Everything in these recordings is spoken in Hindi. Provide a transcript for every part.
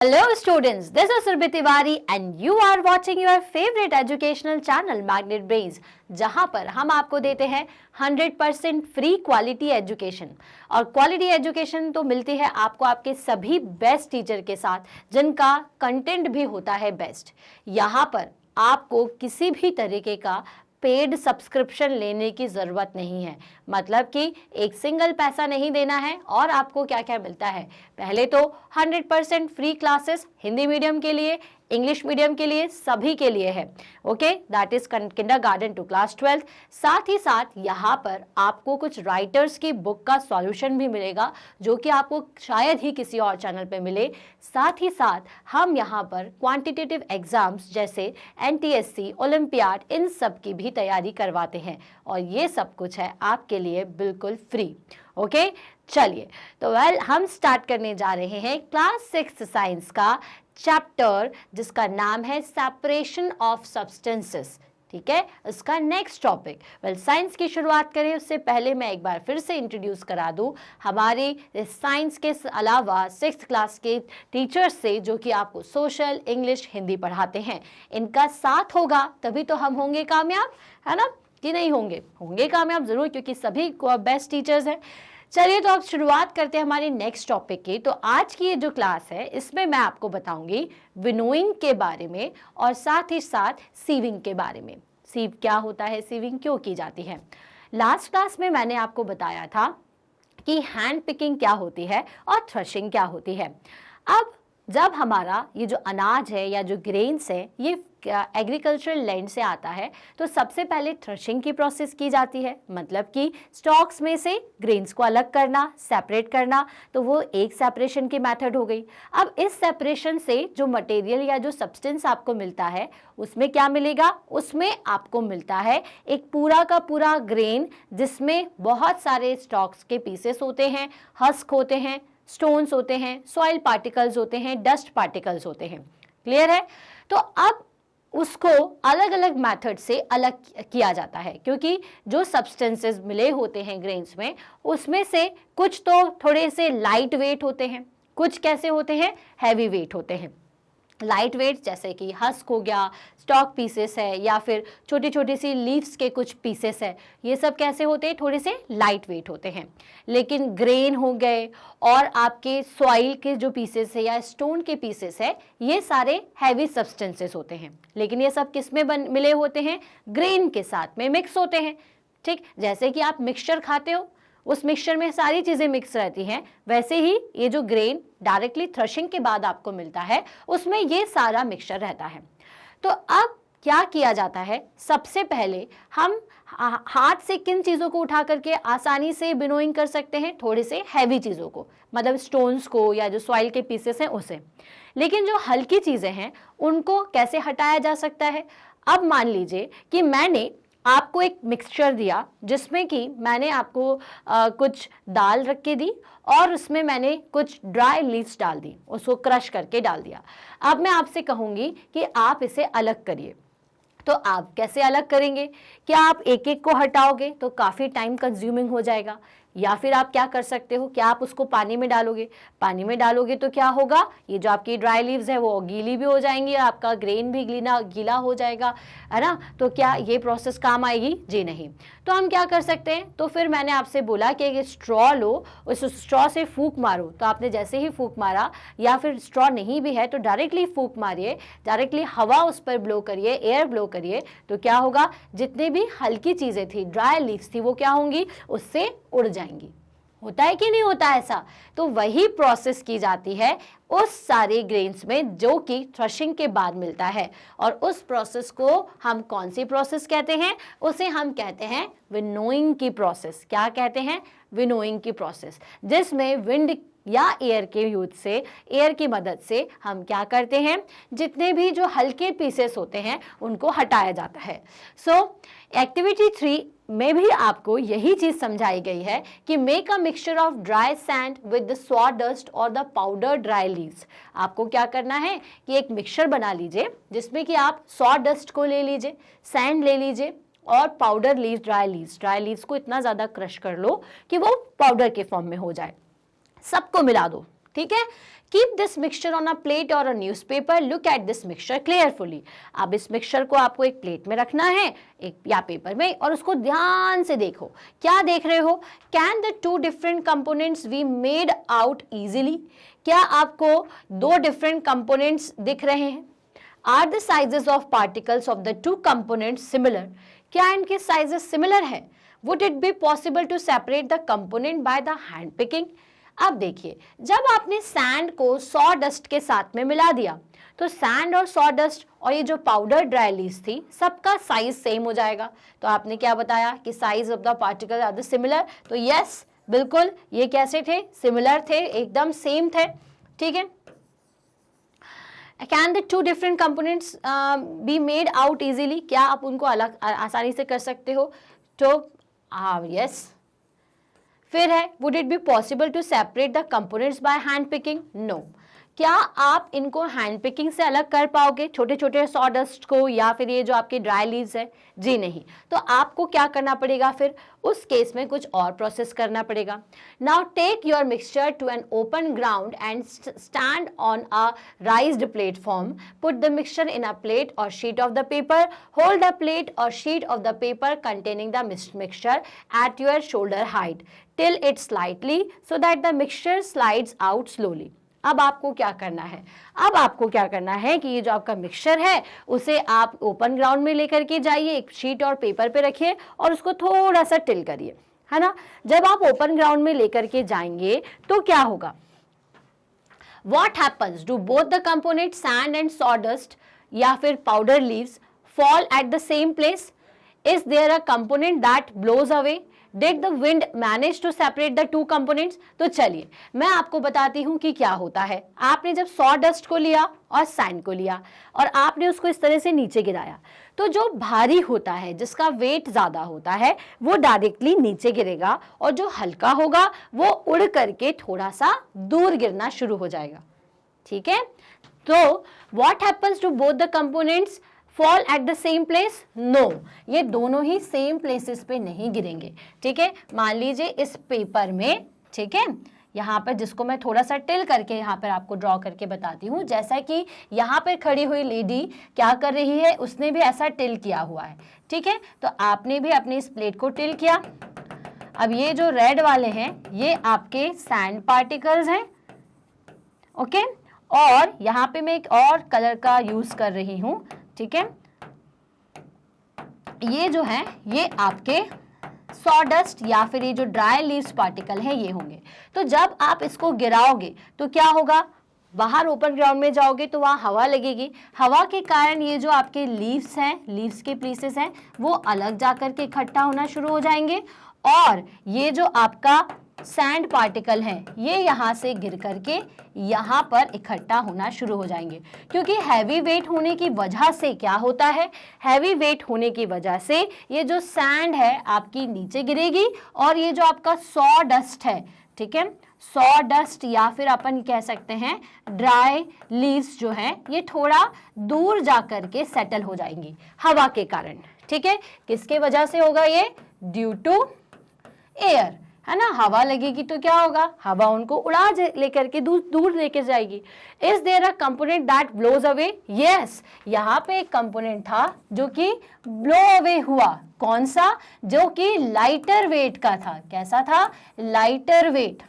Hello students, this is Surbhi Tiwari and you are watching your favorite educational channel Magnet Brains, जहां पर हम आपको देते हैं 100% फ्री क्वालिटी एजुकेशन। और क्वालिटी एजुकेशन तो मिलती है आपको आपके सभी बेस्ट टीचर के साथ, जिनका कंटेंट भी होता है बेस्ट। यहां पर आपको किसी भी तरीके का पेड सब्सक्रिप्शन लेने की ज़रूरत नहीं है, मतलब कि एक सिंगल पैसा नहीं देना है। और आपको क्या क्या मिलता है, पहले तो 100% फ्री क्लासेस हिंदी मीडियम के लिए, इंग्लिश मीडियम के लिए, सभी के लिए है। Okay, that is kindergarten to class 12। साथ ही साथ यहाँ पर आपको कुछ राइटर्स की बुक का सॉल्यूशन भी मिलेगा, जो कि आपको शायद ही किसी और चैनल पे मिले। साथ ही साथ हम यहाँ पर क्वांटिटेटिव एग्जाम्स जैसे एनटीएससी, ओलंपियाड, इन सब की भी तैयारी करवाते हैं, और ये सब कुछ है आपके लिए बिल्कुल फ्री। ओके, चलिए तो हम स्टार्ट करने जा रहे हैं क्लास 6 साइंस का चैप्टर, जिसका नाम है सेपरेशन ऑफ सब्सटेंसेस। ठीक है, इसका नेक्स्ट टॉपिक। साइंस की शुरुआत करें उससे पहले मैं एक बार फिर से इंट्रोड्यूस करा दूं हमारे साइंस के अलावा 6th क्लास के टीचर्स से, जो कि आपको सोशल, इंग्लिश, हिंदी पढ़ाते हैं। इनका साथ होगा तभी तो हम होंगे कामयाब, है ना कि नहीं? होंगे कामयाब ज़रूर, क्योंकि सभी बेस्ट टीचर्स हैं। चलिए तो अब शुरुआत करते हैं हमारे नेक्स्ट टॉपिक की। तो आज की ये जो क्लास है, इसमें मैं आपको बताऊंगी विनोइंग के बारे में, और साथ ही साथ सीविंग के बारे में। सीव क्या होता है, सीविंग क्यों की जाती है। लास्ट क्लास में मैंने आपको बताया था कि हैंड पिकिंग क्या होती है और थ्रेशिंग क्या होती है। अब जब हमारा ये जो अनाज है या जो ग्रेन्स है ये एग्रीकल्चरल लैंड से आता है, तो सबसे पहले थ्रेशिंग की प्रोसेस की जाती है, मतलब कि स्टॉक्स में से ग्रेन्स को अलग करना, सेपरेट करना। तो वो एक सेपरेशन की मेथड हो गई। अब इस सेपरेशन से जो मटेरियल या जो सब्सटेंस आपको मिलता है, उसमें क्या मिलेगा? उसमें आपको मिलता है एक पूरा का पूरा ग्रेन, जिसमें बहुत सारे स्टॉक्स के पीसेस होते हैं, हस्क होते हैं, स्टोन्स होते हैं, सॉइल पार्टिकल्स होते हैं, डस्ट पार्टिकल्स होते हैं। क्लियर है? तो अब उसको अलग अलग मेथड से अलग किया जाता है, क्योंकि जो सब्सटेंसेस मिले होते हैं ग्रेन्स में, उसमें से कुछ तो थोड़े से लाइट वेट होते हैं, कुछ कैसे होते हैं, हैवी वेट होते हैं। लाइट वेट जैसे कि हस्क हो गया, स्टॉक पीसेस है, या फिर छोटी छोटी सी लीव्स के कुछ पीसेस है, ये सब कैसे होते हैं, थोड़े से लाइट वेट होते हैं। लेकिन ग्रेन हो गए और आपके सॉइल के जो पीसेस है या स्टोन के पीसेस है, ये सारे हैवी सब्सटेंसेस होते हैं। लेकिन ये सब किस में मिले होते हैं? ग्रेन के साथ में मिक्स होते हैं। ठीक, जैसे कि आप मिक्सचर खाते हो, उस मिक्सचर में सारी चीजें मिक्स रहती हैं, वैसे ही ये जो ग्रेन डायरेक्टली थ्रेशिंग के बाद आपको मिलता है, उसमें ये सारा मिक्सचर रहता है। तो अब क्या किया जाता है, सबसे पहले हम हाथ से किन चीज़ों को उठा करके आसानी से बिनोइंग कर सकते हैं? थोड़े से हैवी चीज़ों को, मतलब स्टोन्स को या जो सॉइल के पीसेस हैं उसे। लेकिन जो हल्की चीज़ें हैं उनको कैसे हटाया जा सकता है? अब मान लीजिए कि मैंने आपको एक मिक्सचर दिया, जिसमें कि मैंने आपको कुछ दाल रख के दी, और उसमें मैंने कुछ ड्राई लीव्स डाल दी, उसको क्रश करके डाल दिया। अब मैं आपसे कहूँगी कि आप इसे अलग करिए। तो आप कैसे अलग करेंगे? क्या आप एक एक को हटाओगे तो काफ़ी टाइम कंज्यूमिंग हो जाएगा, या फिर आप क्या कर सकते हो, क्या आप उसको पानी में डालोगे? पानी में डालोगे तो क्या होगा, ये जो आपकी ड्राई लीव्स है वो गीली भी हो जाएंगी, आपका ग्रेन भी गीला हो जाएगा, है ना? तो क्या ये प्रोसेस काम आएगी? जी नहीं। तो हम क्या कर सकते हैं? तो फिर मैंने आपसे बोला कि एक स्ट्रॉ लो, उस स्ट्रॉ से फूंक मारो। तो आपने जैसे ही फूंक मारा, या फिर स्ट्रॉ नहीं भी है तो डायरेक्टली फूंक मारिए, डायरेक्टली हवा उस पर ब्लो करिए, एयर ब्लो करिए। तो क्या होगा, जितने भी हल्की चीज़ें थी, ड्राई लीव्स थी, वो क्या होंगी, उससे उड़ जाएंगी। होता है कि नहीं होता ऐसा? तो वही प्रोसेस की जाती है उस सारे ग्रेन्स में, जो कि थ्रेशिंग के बाद मिलता है। और उस प्रोसेस को हम कौन सी प्रोसेस कहते हैं? उसे हम कहते हैं विनोइंग की प्रोसेस। क्या कहते हैं? विनोइंग की प्रोसेस, जिसमें विंड या एयर के यूज से, एयर की मदद से हम क्या करते हैं, जितने भी जो हल्के पीसेस होते हैं उनको हटाया जाता है। सो एक्टिविटी 3 में भी आपको यही चीज समझाई गई है कि make a mixture of dry sand with the sawdust और द पाउडर ड्राई लीव्स। आपको क्या करना है कि एक मिक्सचर बना लीजिए, जिसमें कि आप सॉडस्ट को ले लीजिए, सैंड ले लीजिए, और पाउडर लीव्स, ड्राई लीव्स को इतना ज़्यादा क्रश कर लो कि वो पाउडर के फॉर्म में हो जाए। सबको मिला दो, ठीक है। Keep this mixture on a plate or a newspaper, look at this mixture clearfully. अब इस मिक्सचर को आपको एक प्लेट में रखना है, एक या पेपर में, और उसको ध्यान से देखो। क्या देख रहे हो? Can the two different components be made out easily? क्या आपको दो डिफरेंट कंपोनेंट्स दिख रहे हैं? Are the sizes of particles of the two components similar? क्या इनके साइजेस सिमिलर है? Would it be possible to separate the component by the hand picking? अब देखिए, जब आपने सैंड को सॉ डस्ट के साथ में मिला दिया तो सैंड और सॉ डस्ट और ये जो पाउडर ड्राई लीव्स थी सबका साइज सेम हो जाएगा। तो आपने क्या बताया कि size of the particle are the similar. तो यस, बिल्कुल ये कैसे थे? सिमिलर थे, एकदम सेम थे। ठीक है। Can the two different components be made out easily? क्या आप उनको अलग आसानी से कर सकते हो? तो यस। फिर है, would it be possible to separate the components by hand picking? No. क्या आप इनको हैंड पिकिंग से अलग कर पाओगे, छोटे छोटे सॉडस्ट को या फिर ये जो आपके ड्राई लीव्स है? जी नहीं। तो आपको क्या करना पड़ेगा फिर? उस केस में कुछ और प्रोसेस करना पड़ेगा। Now take your mixture to an open ground and stand on a raised platform, put the mixture in a plate or sheet of the paper, hold the plate or sheet of the paper containing the mixture at your shoulder height till it slightly so that the mixture slides out slowly। अब आपको क्या करना है? अब आपको क्या करना है कि ये जो आपका मिक्सचर है उसे आप ओपन ग्राउंड में लेकर के जाइए, एक शीट और पेपर पे रखिए और उसको थोड़ा सा टिल करिए, है ना। जब आप ओपन ग्राउंड में लेकर के जाएंगे तो क्या होगा? What happens? Do both the components sand and sawdust या फिर powder leaves fall at the same place? Is there a component that blows away? Did the wind manage to separate the two components? तो चलिए मैं आपको बताती हूँ कि क्या होता है। आपने जब सॉ डस्ट को लिया और सैंड को लिया और आपने उसको इस तरह से नीचे गिराया, तो जो भारी होता है, जिसका वेट ज्यादा होता है, वो डायरेक्टली नीचे गिरेगा और जो हल्का होगा वो उड़ करके थोड़ा सा दूर गिरना शुरू हो जाएगा। ठीक है। तो what happens to both the components fall at the same place? No, ये दोनों ही सेम प्लेसेस पे नहीं गिरेंगे। ठीक है। मान लीजिए इस पेपर में, ठीक है, यहाँ पर जिसको मैं थोड़ा सा टिल करके यहाँ पर आपको ड्रॉ करके बताती हूँ, जैसा कि यहाँ पर खड़ी हुई लेडी क्या कर रही है, उसने भी ऐसा टिल किया हुआ है। ठीक है। तो आपने भी अपनी इस प्लेट को टिल किया। अब ये जो रेड वाले हैं ये आपके सैंड पार्टिकल्स हैं, ओके। और यहाँ पे मैं एक और कलर का यूज कर रही हूँ, ठीक है। ये जो है ये आपके सॉडस्ट या फिर ये जो ड्राई लीव्स पार्टिकल हैं ये होंगे। तो जब आप इसको गिराओगे तो क्या होगा? बाहर ओपन ग्राउंड में जाओगे तो वहाँ हवा लगेगी, हवा के कारण ये जो आपके लीव्स हैं, लीव्स के पीसेस हैं, वो अलग जाकर के इकट्ठा होना शुरू हो जाएंगे और ये जो आपका सैंड पार्टिकल हैं ये यहाँ से गिर करके यहाँ पर इकट्ठा होना शुरू हो जाएंगे। क्योंकि हैवी वेट होने की वजह से क्या होता है? हैवी वेट होने की वजह से ये जो सैंड है आपकी नीचे गिरेगी और ये जो आपका सॉ डस्ट है, ठीक है, सॉ डस्ट या फिर अपन कह सकते हैं ड्राई लीव्स जो हैं ये थोड़ा दूर जा करके सेटल हो जाएंगी हवा के कारण। ठीक है। किसके वजह से होगा ये? ड्यू टू एयर, है ना। हवा लगेगी तो क्या होगा? हवा उनको उड़ा लेकर के दूर लेकर जाएगी। Is there a component that blows away? Yes, यहाँ पे एक कंपोनेंट था जो कि ब्लो अवे हुआ। कौन सा? जो कि लाइटर वेट का था। कैसा था? लाइटर वेट,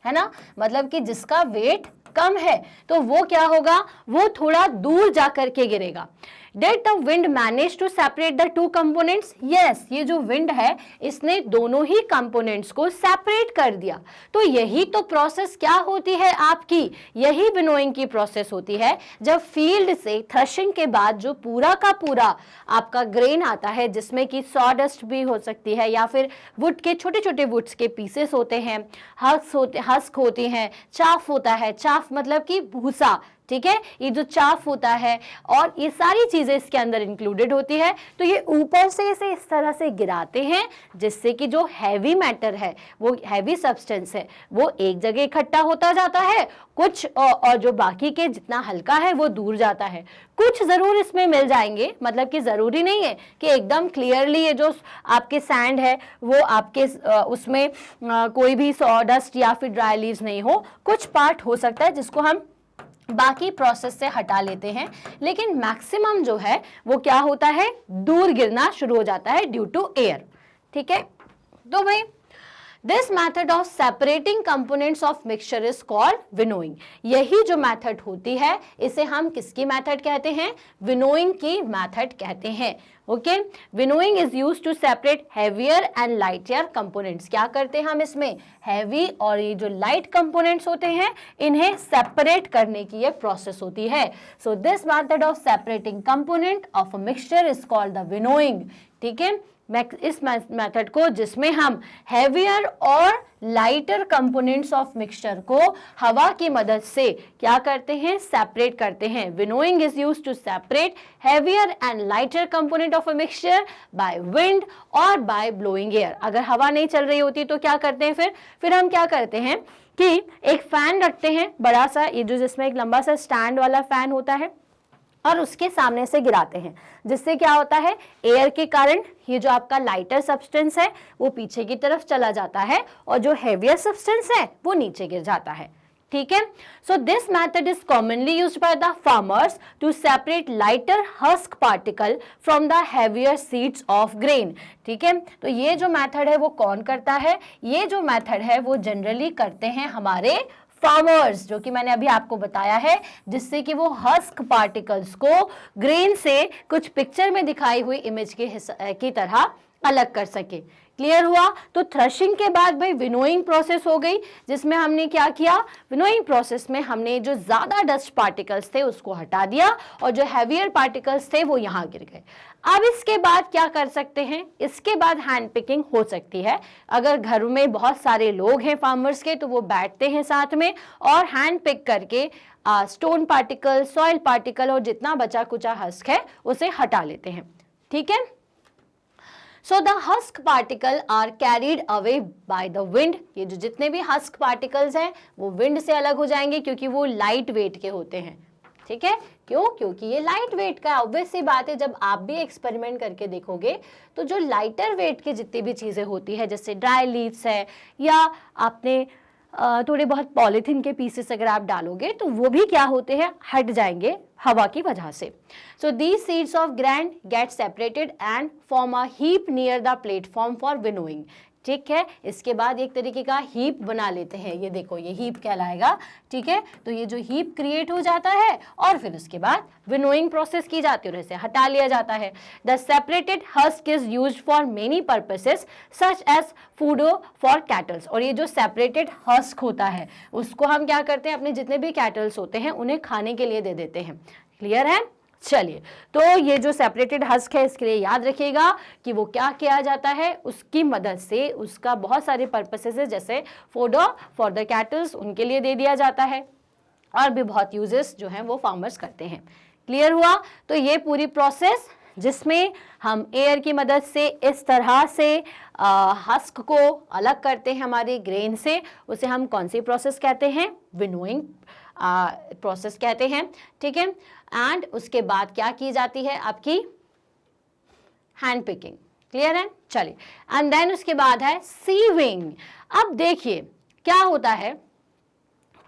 है ना। मतलब कि जिसका वेट कम है तो वो क्या होगा? वो थोड़ा दूर जाकर के गिरेगा। Did the wind manage to separate the two components? Yes, ये जो wind है इसने दोनों ही components को separate कर दिया। तो यही तो प्रोसेस क्या होती है आपकी? यही विनोइंग की प्रोसेस होती है जब फील्ड से थ्रशिंग के बाद जो पूरा का पूरा आपका ग्रेन आता है, जिसमें कि सॉडस्ट भी हो सकती है या फिर वुड के छोटे छोटे वुड्स के पीसेस होते हैं, हस्क होती हैं, चाफ होता है। चाफ मतलब कि भूसा, ठीक है, ये जो चाफ होता है और ये सारी चीजें इसके अंदर इंक्लूडेड होती है। तो ये ऊपर से इसे इस तरह से गिराते हैं जिससे कि जो हैवी मैटर है, वो हैवी सब्सटेंस है, वो एक जगह इकट्ठा होता जाता है, कुछ और जो बाकी के जितना हल्का है वो दूर जाता है। कुछ जरूर इसमें मिल जाएंगे, मतलब कि जरूरी नहीं है कि एकदम क्लियरली ये जो आपके सैंड है वो आपके उसमें कोई भी सॉडस्ट या फिर ड्राई लीव्स नहीं हो। कुछ पार्ट हो सकता है जिसको हम बाकी प्रोसेस से हटा लेते हैं, लेकिन मैक्सिमम जो है वो क्या होता है, दूर गिरना शुरू हो जाता है ड्यू टू एयर। ठीक है, तो भाई this method of separating components of mixture is called winnowing. यही जो मेथड होती है इसे हम किसकी मेथड कहते हैं, विनोइंग की मेथड कहते हैं। Okay, winnowing is used to separate heavier and lighter components. क्या करते हैं हम इसमें, हैवी और ये जो लाइट कंपोनेंट्स होते हैं इन्हें सेपरेट करने की ये प्रोसेस होती है। So this method of separating component of a mixture is called the winnowing. ठीक है, इस मेथड को जिसमें हम हैवियर और लाइटर कंपोनेंट्स ऑफ मिक्सचर को हवा की मदद से क्या करते हैं, सेपरेट करते हैं। Winnowing is used to separate heavier and lighter component of a mixture by wind or by blowing air. अगर हवा नहीं चल रही होती तो क्या करते हैं, फिर हम क्या करते हैं कि एक फैन रखते हैं बड़ा सा, ये जो जिसमें एक लंबा सा स्टैंड वाला फैन होता है, और उसके सामने से गिराते हैं, जिससे क्या होता है, एयर के कारण ये जो आपका लाइटर सब्सटेंस है वो पीछे की तरफ चला जाता है और जो हैवियर सब्सटेंस है वो नीचे गिर जाता है। ठीक है, so this method is commonly used by the farmers to separate lighter husk particle from the heavier seeds of grain. ठीक है, तो ये जो मेथड है वो कौन करता है, ये जो मेथड है वो जनरली करते हैं हमारे फार्मर्स, जो कि मैंने अभी आपको बताया है, जिससे कि वो हस्क पार्टिकल्स को ग्रेन से कुछ पिक्चर में दिखाई हुई इमेज की तरह अलग कर सके। क्लियर हुआ? तो थ्रशिंग के बाद भाई विनोइंग प्रोसेस हो गई, जिसमें हमने क्या किया, विनोइंग प्रोसेस में हमने जो ज्यादा डस्ट पार्टिकल्स थे उसको हटा दिया और जो हैवियर पार्टिकल्स थे वो यहाँ गिर गए। अब इसके बाद क्या कर सकते हैं, इसके बाद हैंड पिकिंग हो सकती है। अगर घर में बहुत सारे लोग हैं फार्मर्स के तो वो बैठते हैं साथ में और हैंड पिक करके स्टोन पार्टिकल, सॉइल पार्टिकल और जितना बचा कुचा हस्क है उसे हटा लेते हैं। ठीक है, so the husk particle are carried away by the wind. ये जो जितने भी हस्क पार्टिकल्स हैं वो विंड से अलग हो जाएंगे क्योंकि वो लाइट वेट के होते हैं। ठीक है, क्यों? क्योंकि ये लाइट वेट का, ऑब्वियस सी बात है, जब आप भी एक्सपेरिमेंट करके देखोगे तो जो लाइटर वेट की जितनी भी चीजें होती है, जैसे ड्राई लीव्स है या आपने थोड़े बहुत पॉलीथीन के पीसेस अगर आप डालोगे तो वो भी क्या होते हैं, हट जाएंगे हवा की वजह से। So these seeds of gran get separated and form a heap near the platform for winnowing. ठीक है, इसके बाद एक तरीके का हीप बना लेते हैं, ये देखो ये हीप कहलाएगा। ठीक है, तो ये जो हीप क्रिएट हो जाता है और फिर उसके बाद विनोइंग प्रोसेस की जाती है और इसे हटा लिया जाता है। The separated husk is used for many purposes such as food for cattles. और ये जो सेपरेटेड हस्क होता है उसको हम क्या करते हैं, अपने जितने भी कैटल्स होते हैं उन्हें खाने के लिए दे देते हैं। क्लियर है? चलिए, तो ये जो सेपरेटेड हस्क है इसके लिए याद रखिएगा कि वो क्या किया जाता है, उसकी मदद से उसका बहुत सारे पर्पसेस है, जैसे फूड फॉर द कैटल्स उनके लिए दे दिया जाता है और भी बहुत यूजेस जो हैं वो फार्मर्स करते हैं। क्लियर हुआ? तो ये पूरी प्रोसेस जिसमें हम एयर की मदद से इस तरह से हस्क को अलग करते हैं हमारे ग्रेन से, उसे हम कौन सी प्रोसेस कहते हैं, विनोइंग प्रोसेस कहते हैं। ठीक है, एंड उसके बाद क्या की जाती है, आपकी हैंड पिकिंग। क्लियर है? चलिए, एंड देन उसके बाद है सीविंग। अब देखिए क्या होता है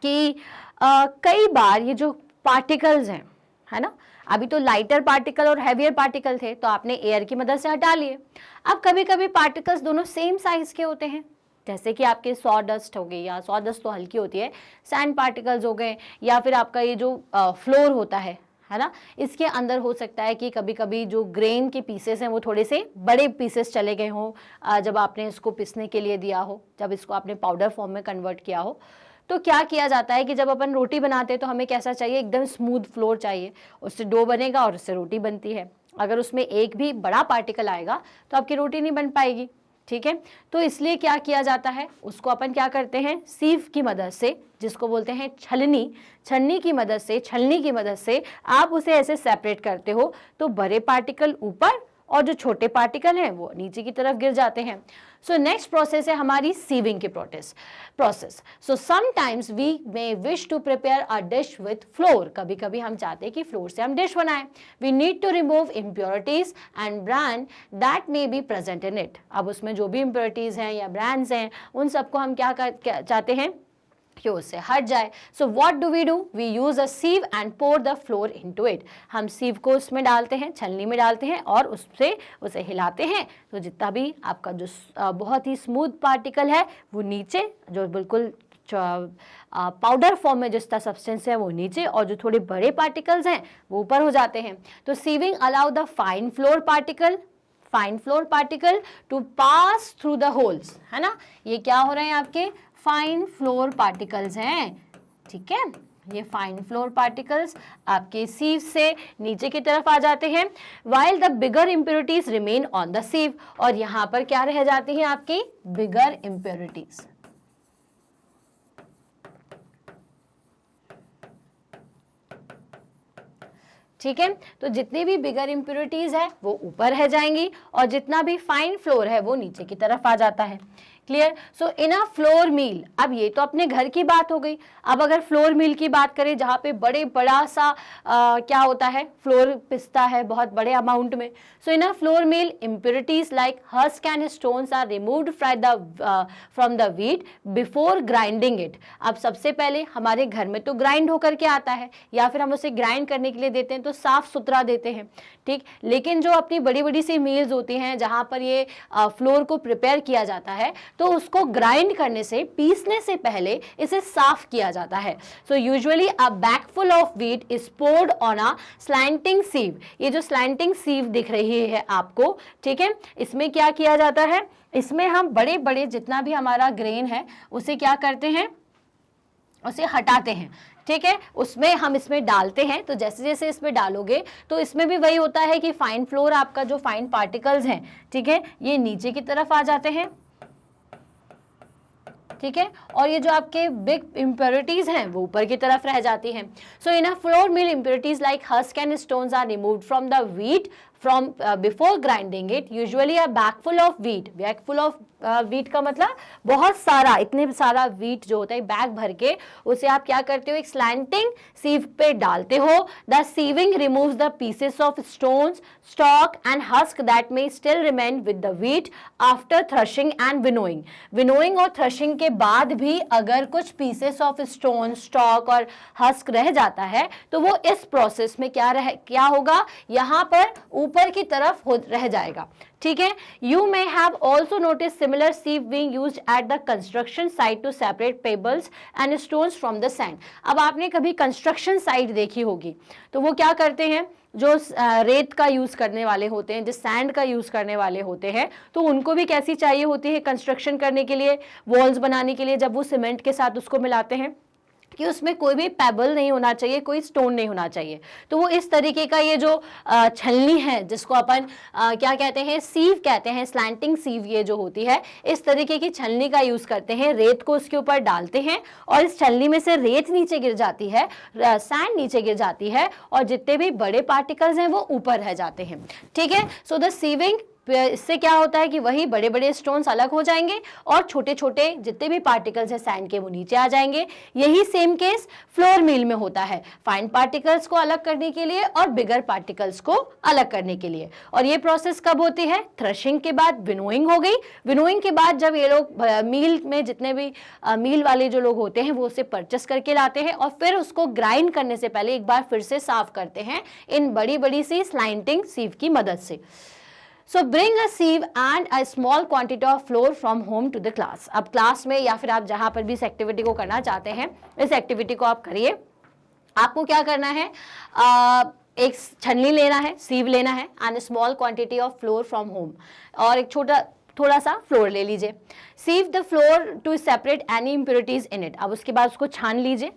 कि कई बार ये जो पार्टिकल्स हैं, है ना, अभी तो लाइटर पार्टिकल और हैवियर पार्टिकल थे तो आपने एयर की मदद से हटा लिए। अब कभी कभी पार्टिकल्स दोनों सेम साइज के होते हैं, जैसे कि आपके सॉडस्ट हो गई, या सॉडस्ट तो हल्की होती है, सैंड पार्टिकल्स हो गए, या फिर आपका ये जो फ्लोर होता है ना, इसके अंदर हो सकता है कि कभी कभी जो ग्रेन के पीसेस हैं वो थोड़े से बड़े पीसेस चले गए हों जब आपने इसको पिसने के लिए दिया हो, जब इसको आपने पाउडर फॉर्म में कन्वर्ट किया हो। तो क्या किया जाता है कि जब अपन रोटी बनाते हैं तो हमें कैसा चाहिए, एकदम स्मूथ फ्लोर चाहिए, उससे डो बनेगा और उससे रोटी बनती है। अगर उसमें एक भी बड़ा पार्टिकल आएगा तो आपकी रोटी नहीं बन पाएगी। ठीक है। तो इसलिए क्या किया जाता है, उसको अपन क्या करते हैं, सीव की मदद से, जिसको बोलते हैं छलनी की मदद से आप उसे ऐसे सेपरेट करते हो, तो बड़े पार्टिकल ऊपर और जो छोटे पार्टिकल हैं वो नीचे की तरफ गिर जाते हैं। सो नेक्स्ट प्रोसेस है हमारी सीविंग की process. So sometimes we may wish to prepare a dish with flour, कभी कभी हम चाहते हैं कि फ्लोर से हम डिश बनाएं। We need to remove impurities and bran that may be present in it. अब उसमें जो भी इम्प्योरिटीज हैं या ब्रांड्स हैं उन सबको हम क्या चाहते हैं कि उससे हट जाए। So what do? We use a sieve and pour the flour into it. हम सीव को उसमें डालते हैं, छलनी में डालते हैं और उससे उसे हिलाते हैं, तो जितना भी आपका जो बहुत ही स्मूथ पार्टिकल है वो नीचे, जो बिल्कुल पाउडर फॉर्म में जिसका सब्सटेंस है वो नीचे, और जो थोड़े बड़े पार्टिकल्स हैं वो ऊपर हो जाते हैं। तो sieving allow the fine flour particle to pass through the holes, है ना। ये क्या हो रहे हैं, आपके फाइन फ्लोर पार्टिकल्स हैं, ठीक है। ये फाइन फ्लोर पार्टिकल्स आपके सीव से नीचे की तरफ आ जाते हैं, while the bigger impurities remain on the सीव, और यहां पर क्या रह जाती हैं, आपकी बिगर इम्प्योरिटीज। ठीक है, तो जितनी भी बिगर इम्प्योरिटीज है वो ऊपर रह जाएंगी और जितना भी फाइन फ्लोर है वो नीचे की तरफ आ जाता है। Clear? So in a flour मील, अब ये तो अपने घर की बात हो गई। अब अगर फ्लोर मील की बात करें जहाँ पे बड़ा सा क्या होता है, फ्लोर पिसता है बहुत बड़े अमाउंट में। So in a flour mill impurities like husk and stones are removed from the wheat before grinding it. अब सबसे पहले हमारे घर में तो ग्राइंड होकर के आता है, या फिर हम उसे ग्राइंड करने के लिए देते हैं तो साफ सुथरा देते हैं, ठीक। लेकिन जो अपनी बड़ी बड़ी सी मील्स होती हैं जहाँ पर ये फ्लोर को प्रिपेयर किया जाता है, तो उसको ग्राइंड करने से, पीसने से पहले इसे साफ किया जाता है। So usually a bagful of wheat is poured on a slanting sieve. ये जो स्लैंटिंग सीव दिख रही है आपको, ठीक है, इसमें क्या किया जाता है, इसमें हम बड़े बड़े जितना भी हमारा ग्रेन है उसे क्या करते हैं, उसे हटाते हैं, ठीक है। उसमें हम इसमें डालते हैं, तो जैसे जैसे इसमें डालोगे तो इसमें भी वही होता है कि फाइन फ्लोर, आपका जो फाइन पार्टिकल्स हैं, ठीक है, ये नीचे की तरफ आ जाते हैं, ठीक है, और ये जो आपके बिग इम्प्योरिटीज हैं वो ऊपर की तरफ रह जाती हैं। So in a flour mill impurities like husk and stones are removed from the wheat from before grinding it, usually a bag full of wheat का मतलब बहुत सारा, इतने सारा wheat जो होता है बैग भर के, उसे आप क्या करते हो, एक slanting sieve पे डालते हो। The sieving removes the pieces of stones, stalk and husk that may still remain with the wheat after threshing and winnowing। winnowing और threshing के बाद भी अगर कुछ pieces of stone, stalk और husk रह जाता है तो वो इस प्रोसेस में क्या होगा, यहाँ पर ऊपर की तरफ रह जाएगा, ठीक है। You may have also notice similar sieve being used at the construction site to separate pebbles and stones from the sand. अब आपने कभी कंस्ट्रक्शन साइट देखी होगी, तो वो क्या करते हैं, जो रेत का यूज करने वाले होते हैं, जो सैंड का यूज करने वाले होते हैं, तो उनको भी कैसी चाहिए होती है कंस्ट्रक्शन करने के लिए, वॉल्स बनाने के लिए, जब वो सीमेंट के साथ उसको मिलाते हैं कि उसमें कोई भी पेबल नहीं होना चाहिए, कोई स्टोन नहीं होना चाहिए। तो वो इस तरीके का ये जो छलनी है, जिसको अपन क्या कहते हैं, सीव कहते हैं, स्लैंटिंग सीव ये जो होती है, इस तरीके की छलनी का यूज करते हैं। रेत को उसके ऊपर डालते हैं और इस छलनी में से रेत नीचे गिर जाती है, सैंड नीचे गिर जाती है, और जितने भी बड़े पार्टिकल्स हैं वो ऊपर रह जाते हैं, ठीक है। सो द सीविंग, इससे क्या होता है कि वही बड़े बड़े स्टोन्स अलग हो जाएंगे और छोटे छोटे जितने भी पार्टिकल्स हैं सैंड के वो नीचे आ जाएंगे। यही सेम केस फ्लोर मिल में होता है, फाइन पार्टिकल्स को अलग करने के लिए और बिगर पार्टिकल्स को अलग करने के लिए। और ये प्रोसेस कब होती है, थ्रेशिंग के बाद विनोइंग हो गई। विनोइंग के बाद जब ये लोग मील में, जितने भी मील वाले जो लोग होते हैं वो उसे परचेस करके लाते हैं और फिर उसको ग्राइंड करने से पहले एक बार फिर से साफ करते हैं इन बड़ी बड़ी सी स्लाइंटिंग सीव की मदद से। So bring a sieve and a small quantity of flour from home to the class। अब क्लास में या फिर आप जहां पर भी इस एक्टिविटी को करना चाहते हैं, इस एक्टिविटी को आप करिए। आपको क्या करना है, एक छलनी लेना है, सीव लेना है and small quantity of flour from home, और एक थोड़ा सा फ्लोर ले लीजिए। Sieve the flour to separate any impurities in it. अब उसके बाद उसको छान लीजिए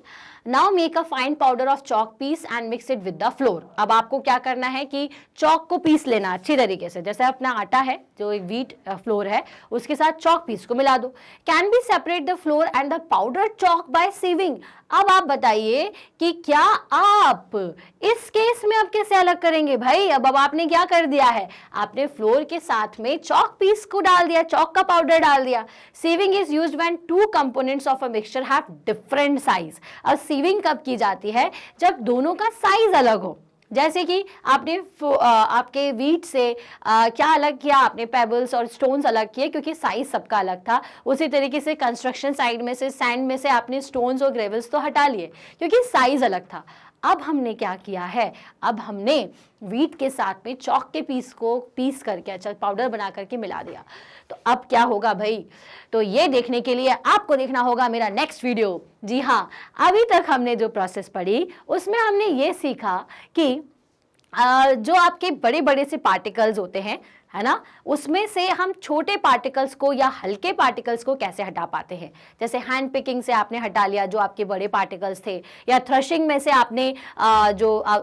now make a fine powder of chalk piece and mix it with the flour. अब आपको क्या करना है कि चॉक को पीस लेना अच्छी तरीके से, जैसे अपना आटा है जो एक व्हीट फ्लोर है उसके साथ चॉक पीस को मिला दो। Can be separate the flour and the powder chalk by sieving. अब आप बताइए कि क्या आप इस केस में अब कैसे अलग करेंगे भाई। अब आपने क्या कर दिया है, आपने फ्लोर के साथ में चॉक पीस को डाल दिया, चॉक का पाउडर डाल दिया। Sieving is used when two components of a mixture have different size. अब सीविंग कब की जाती है, जब दोनों का साइज अलग हो। जैसे कि आपने आपके वीट से क्या अलग किया, आपने पेबल्स और स्टोन्स अलग किए क्योंकि साइज सबका अलग था। उसी तरीके से कंस्ट्रक्शन साइड में से, सैंड में से आपने स्टोन्स और ग्रेवल्स तो हटा लिए क्योंकि साइज अलग था। अब हमने क्या किया है, अब हमने वीट के साथ में चॉक के पीस को पीस करके अच्छा पाउडर बना करके मिला दिया। तो अब क्या होगा भाई, तो ये देखने के लिए आपको देखना होगा मेरा नेक्स्ट वीडियो। जी हाँ, अभी तक हमने जो प्रोसेस पढ़ी उसमें हमने ये सीखा कि जो आपके बड़े बड़े से पार्टिकल्स होते हैं, है ना, उसमें से हम छोटे पार्टिकल्स को या हल्के पार्टिकल्स को कैसे हटा पाते हैं। जैसे हैंड पिकिंग से आपने हटा लिया जो आपके बड़े पार्टिकल्स थे, या थ्रशिंग में से आपने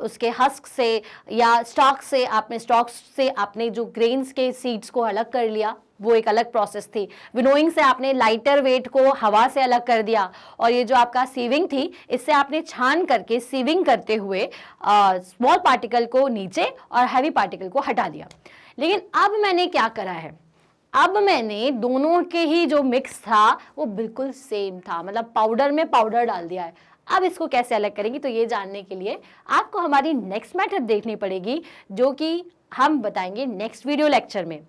उसके हस्क से या स्टॉक से आपने जो ग्रेन्स के सीड्स को अलग कर लिया, वो एक अलग प्रोसेस थी। विनोइंग से आपने लाइटर वेट को हवा से अलग कर दिया, और ये जो आपका सीविंग थी इससे आपने छान करके सीविंग करते हुए स्मॉल पार्टिकल को नीचे और हैवी पार्टिकल को हटा दिया। लेकिन अब मैंने क्या करा है, अब मैंने दोनों के ही जो मिक्स था वो बिल्कुल सेम था, मतलब पाउडर में पाउडर डाल दिया है। अब इसको कैसे अलग करेंगे, तो ये जानने के लिए आपको हमारी नेक्स्ट मेथड देखनी पड़ेगी जो कि हम बताएंगे नेक्स्ट वीडियो लेक्चर में।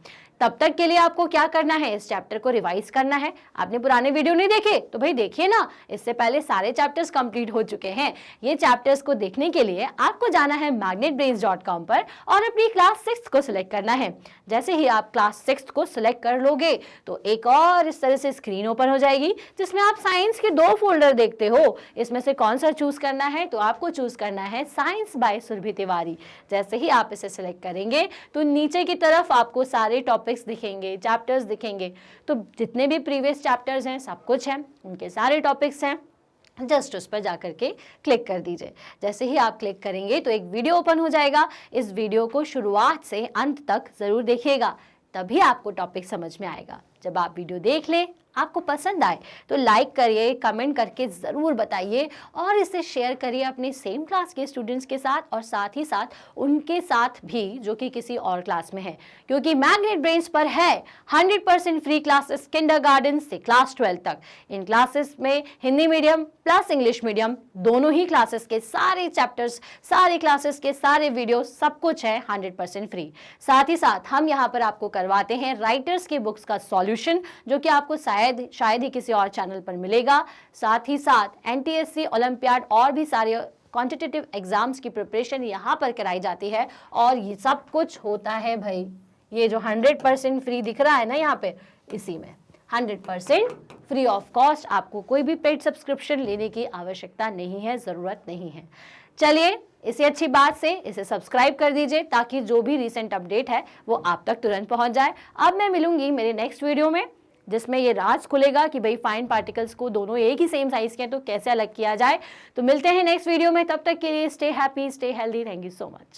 तब तक के लिए आपको क्या करना है, इस चैप्टर को रिवाइज करना है। आपने पुराने वीडियो नहीं देखे तो भाई देखिए ना, इससे पहले सारे चैप्टर्स कंप्लीट हो चुके हैं। ये चैप्टर्स को देखने के लिए आपको जाना है magnetbrains.com पर और अपनी क्लास 6 को सिलेक्ट करना है। जैसे ही आप क्लास 6 को सिलेक्ट कर लोगे तो एक और इस तरह से स्क्रीन ओपन हो जाएगी जिसमें आप साइंस के 2 फोल्डर देखते हो। इसमें से कौन सा चूज करना है, तो आपको चूज करना है साइंस बाय सुरभि तिवारी। जैसे ही आप इसे सिलेक्ट करेंगे तो नीचे की तरफ आपको सारे टॉपिक्स दिखेंगे, चैप्टर्स दिखेंगे। तो जितने भी प्रीवियस चैप्टर्स हैं सब कुछ है, उनके सारे टॉपिक्स हैं। जस्ट उस पर जाकर के क्लिक कर दीजिए। जैसे ही आप क्लिक करेंगे तो एक वीडियो ओपन हो जाएगा। इस वीडियो को शुरुआत से अंत तक जरूर देखिएगा, तभी आपको टॉपिक समझ में आएगा। जब आप वीडियो देख लें, आपको पसंद आए तो लाइक करिए, कमेंट करके ज़रूर बताइए और इसे शेयर करिए अपने सेम क्लास के स्टूडेंट्स के साथ, और साथ ही साथ उनके साथ भी जो कि किसी और क्लास में है, क्योंकि मैग्नेट ब्रेन्स पर है 100% फ्री क्लासेस किंडरगार्टन से क्लास 12 तक। इन क्लासेस में Hindi medium plus English medium दोनों ही क्लासेस के सारे चैप्टर्स, सारे क्लासेस के सारे वीडियो, सब कुछ है 100% फ्री। साथ ही साथ हम यहाँ पर आपको करवाते हैं राइटर्स के बुक्स का सॉल्यूशन, जो कि आपको शायद ही किसी और चैनल पर मिलेगा। साथ ही साथ एनटीएससी, ओलंपियाड और भी सारे क्वांटिटेटिव एग्जाम्स की प्रिपरेशन यहाँ पर कराई जाती है। और ये सब कुछ होता है भाई, ये जो 100% फ्री दिख रहा है ना यहाँ पे, इसी में 100% फ्री ऑफ कॉस्ट। आपको कोई भी पेड सब्सक्रिप्शन लेने की आवश्यकता नहीं है, ज़रूरत नहीं है। चलिए, इसी अच्छी बात से इसे सब्सक्राइब कर दीजिए ताकि जो भी रिसेंट अपडेट है वो आप तक तुरंत पहुंच जाए। अब मैं मिलूंगी मेरे नेक्स्ट वीडियो में, जिसमें ये राज खुलेगा कि भाई फाइन पार्टिकल्स को दोनों एक ही सेम साइज के हैं तो कैसे अलग किया जाए। तो मिलते हैं नेक्स्ट वीडियो में, तब तक के लिए stay happy, stay healthy. Thank you so much.